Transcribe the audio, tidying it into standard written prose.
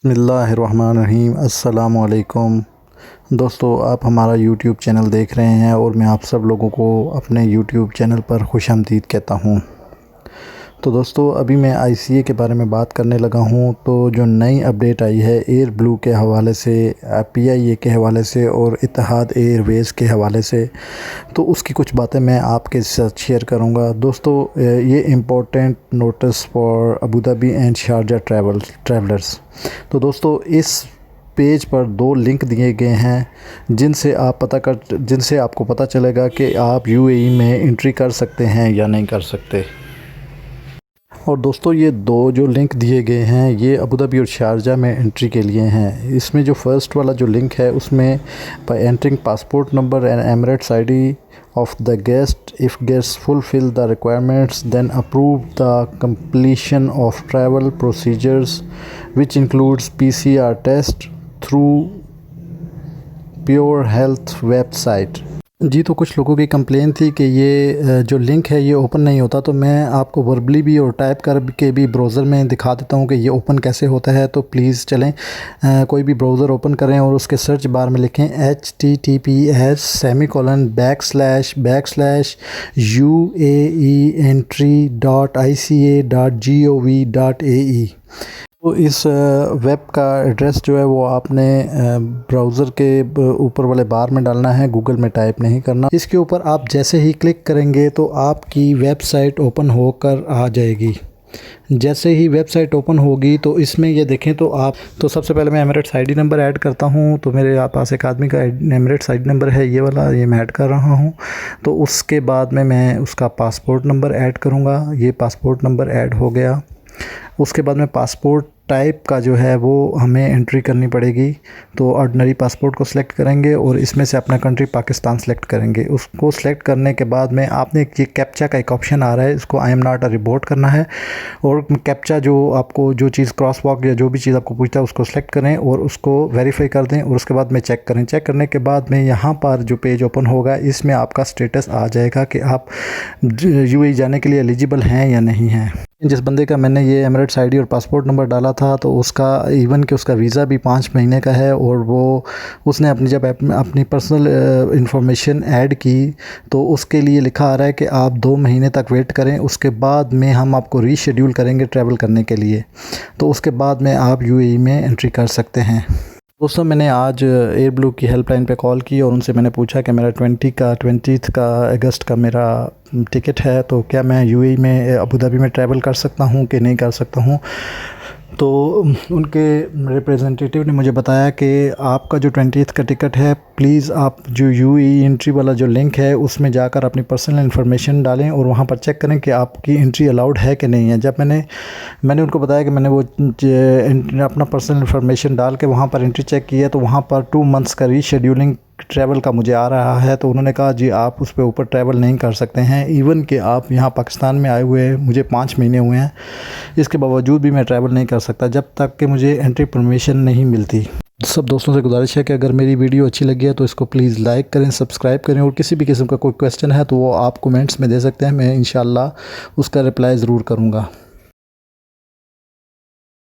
बिस्मिल्लाहिर्रहमानिर्रहीम। अस्सलामुअलैकुम दोस्तों, आप हमारा यूट्यूब चैनल देख रहे हैं और मैं आप सब लोगों को अपने यूट्यूब चैनल पर खुशामदीद कहता हूं। तो दोस्तों, अभी मैं आईसीए के बारे में बात करने लगा हूं। तो जो नई अपडेट आई है एयर ब्लू के हवाले से, पीआईए के हवाले से और इत्तेहाद एयरवेज़ के हवाले से, तो उसकी कुछ बातें मैं आपके साथ शेयर करूंगा। दोस्तों, ये important notice for Abu Dhabi and Sharjah travellers. तो दोस्तों, इस पेज पर 2 लिंक दिए गए हैं जिनसे आपको पता चलेगा कि आप यूएई में एंट्री कर सकते हैं या नहीं कर सकते। और दोस्तों, ये 2 जो लिंक दिए गए हैं ये अबू धाबी और शारजा में एंट्री के लिए हैं। इसमें जो फर्स्ट वाला जो लिंक है उसमें bye entering passport number and Emirates ID of the guest, if guests fulfill the requirements, then approve the completion of travel procedures which includes PCR test through Pure Health website। जी, तो कुछ लोगों की complain थी कि ये जो link है ये ओपन नहीं होता। तो मैं आपको वर्बली भी और टाइप कर के भी ब्राउज़र में दिखा देता हूँ कि ये ओपन कैसे होता है। तो प्लीज़ चलें, कोई भी ब्राउज़र ओपन करें और उसके सर्च बार में लिखें https://UAEentry.ica.gov.ae। तो इस वेब का एड्रेस जो है वो आपने ब्राउज़र के ऊपर वाले बार में डालना है, गूगल में टाइप नहीं करना। इसके ऊपर आप जैसे ही क्लिक करेंगे तो आपकी वेबसाइट ओपन होकर आ जाएगी। जैसे ही वेबसाइट ओपन होगी तो इसमें ये देखें तो सबसे पहले मैं एमिरेट्स आईडी नंबर ऐड करता हूँ। तो मेरे पास एक आदमी का एमिरेट्स आईडी नंबर है, ये वाला, ये मैं ऐड कर रहा हूँ। तो उसके बाद में मैं उसका पासपोर्ट नंबर ऐड करूँगा। ये पासपोर्ट नंबर ऐड हो गया। उसके बाद में पासपोर्ट टाइप का जो है वो हमें एंट्री करनी पड़ेगी। तो ऑर्डिनरी पासपोर्ट को सिलेक्ट करेंगे और इसमें से अपना कंट्री पाकिस्तान सेलेक्ट करेंगे। उसको सिलेक्ट करने के बाद में आपने ये कैप्चा का एक ऑप्शन आ रहा है, इसको I am not a report करना है। और कैप्चा जो आपको जो चीज़ क्रॉस वॉक या जो भी चीज़ आपको पूछता है उसको सिलेक्ट करें और उसको वेरीफाई कर दें और उसके बाद में चेक करें। चेक करने के बाद में यहाँ पर जो पेज ओपन होगा इसमें आपका स्टेटस आ जाएगा कि आप यूएई जाने के लिए एलिजिबल हैं या नहीं हैं। जिस बंदे का मैंने ये एमिरेट्स आईडी और पासपोर्ट नंबर डाला था तो उसका इवन कि उसका वीज़ा भी 5 महीने का है और उसने जब अपनी पर्सनल इंफॉर्मेशन ऐड की तो उसके लिए लिखा आ रहा है कि आप 2 महीने तक वेट करें, उसके बाद में हम आपको रीशेड्यूल करेंगे ट्रैवल करने के लिए। तो उसके बाद में आप यूएई में एंट्री कर सकते हैं। दोस्तों, मैंने आज एयर ब्लू की हेल्पलाइन पे कॉल की और उनसे मैंने पूछा कि मेरा 20 का अगस्त का मेरा टिकट है, तो क्या मैं यूएई में अबू धाबी में ट्रैवल कर सकता हूँ कि नहीं कर सकता हूँ। तो उनके रिप्रेजेंटेटिव ने मुझे बताया कि आपका जो 20 का टिकट है, प्लीज़ आप जो यूएई एंट्री वाला जो लिंक है उसमें जाकर अपनी पर्सनल इन्फॉर्मेशन डालें और वहाँ पर चेक करें कि आपकी एंट्री अलाउड है कि नहीं है। जब मैंने उनको बताया कि मैंने वो अपना पर्सनल इन्फॉर्मेशन डाल के वहाँ पर एंट्री चेक की है तो वहाँ पर 2 मंथ्स का रीशेड्यूलिंग ट्रैवल का मुझे आ रहा है। तो उन्होंने कहा जी आप उस पर ऊपर ट्रैवल नहीं कर सकते हैं। इवन कि आप यहाँ पाकिस्तान में आए हुए मुझे 5 महीने हुए हैं, इसके बावजूद भी मैं ट्रैवल नहीं कर सकता जब तक कि मुझे एंट्री परमिशन नहीं मिलती। सब दोस्तों से गुजारिश है कि अगर मेरी वीडियो अच्छी लगी है तो इसको प्लीज़ लाइक करें, सब्सक्राइब करें और किसी भी किस्म का कोई क्वेश्चन है तो वो आप कमेंट्स में दे सकते हैं। मैं इंशाल्लाह उसका रिप्लाई ज़रूर करूँगा।